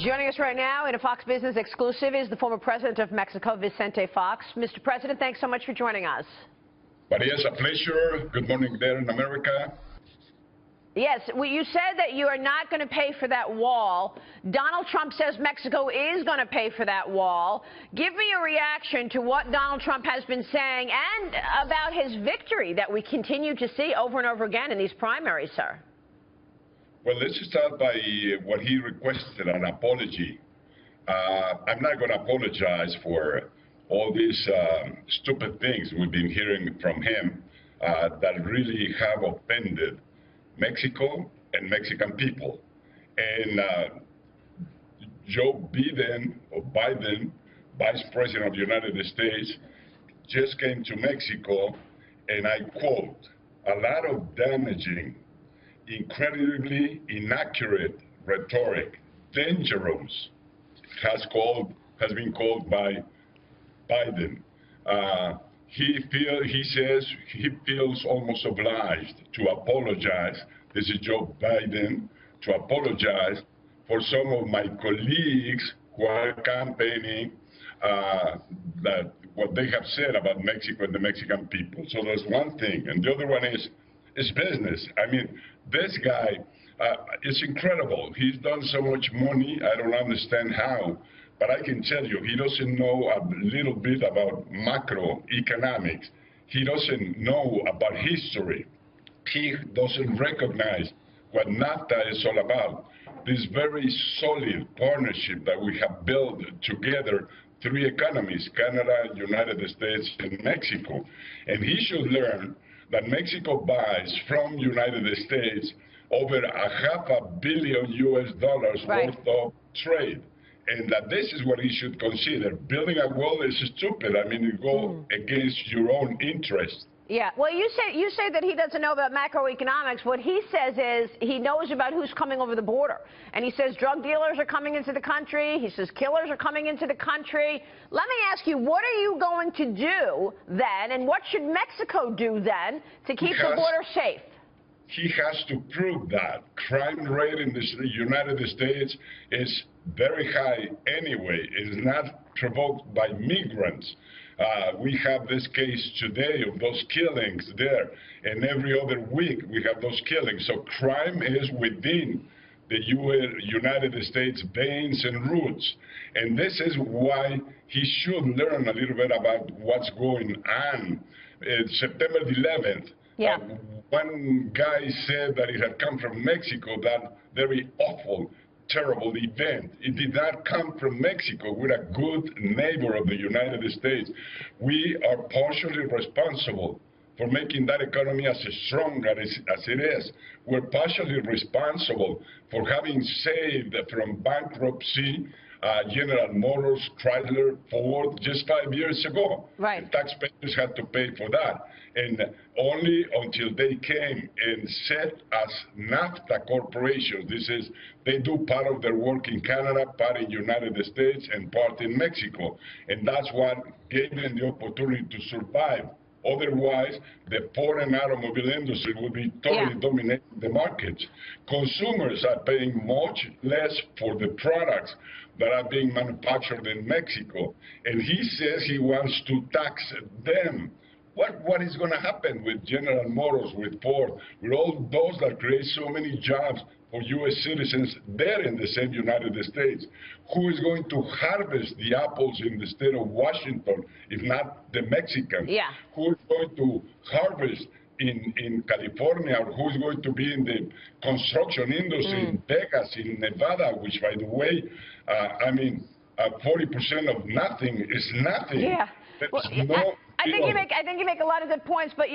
Joining us right now in a Fox Business exclusive is the former president of Mexico, Vicente Fox. Mr. President, thanks so much for joining us. Maria, it's a pleasure. Good morning there in America. Yes, well, you said that you are not going to pay for that wall. Donald Trump says Mexico is going to pay for that wall. Give me a reaction to what Donald Trump has been saying and about his victory that we continue to see over and over again in these primaries, sir. Well, let's start by what he requested, an apology. I'm not going to apologize for all these stupid things we've been hearing from him that really have offended Mexico and Mexican people. And Joe Biden, Vice President of the United States, just came to Mexico, and I quote, "A lot of damaging, incredibly inaccurate rhetoric, dangerous," has been called by Biden. He says he feels almost obliged to apologize. This is Joe Biden, to apologize for some of my colleagues who are campaigning that what they have said about Mexico and the Mexican people. So there's one thing, and the other one is business. I mean, this guy is incredible. He's done so much money. I don't understand how. But I can tell you, he doesn't know a little bit about macroeconomics. He doesn't know about history. He doesn't recognize what NAFTA is all about. This very solid partnership that we have built together, three economies, Canada, United States, and Mexico. And he should learn that Mexico buys from United States over $500 million US worth of trade. And that this is what he should consider. Building a wall is stupid. I mean, you go against your own interest. Yeah. Well, you say that he doesn't know about macroeconomics. What he says is he knows about who's coming over the border. And he says drug dealers are coming into the country. He says killers are coming into the country. Let me ask you, what are you going to do then, and what should Mexico do then to keep the border safe? He has to prove that. Crime rate in the United States is very high anyway. It is not provoked by migrants. We have this case today of those killings there, and every other week we have those killings. So crime is within the United States veins and roots. And this is why he should learn a little bit about what's going on. September 11th, one guy said that it had come from Mexico, that very awful, terrible event. It did not come from Mexico. We're a good neighbor of the United States. We are partially responsible for making that economy as strong as it is. We're partially responsible for having saved from bankruptcy General Motors, Chrysler, Ford, just 5 years ago. Right. The taxpayers had to pay for that. And only until they came and set as NAFTA corporations, this is, they do part of their work in Canada, part in United States, and part in Mexico. And that's what gave them the opportunity to survive. Otherwise, the foreign automobile industry would be totally dominating the markets. Consumers are paying much less for the products that are being manufactured in Mexico. And he says he wants to tax them. What is going to happen with General Motors, with Ford, with all those that create so many jobs for U.S. citizens there in the same United States? Who is going to harvest the apples in the state of Washington, if not the Mexicans? Yeah. Who is going to harvest in California, or who is going to be in the construction industry in Vegas, in Nevada, which, by the way, I mean, 40% of nothing is nothing. Yeah. Well, I think you make a lot of good points, but you know.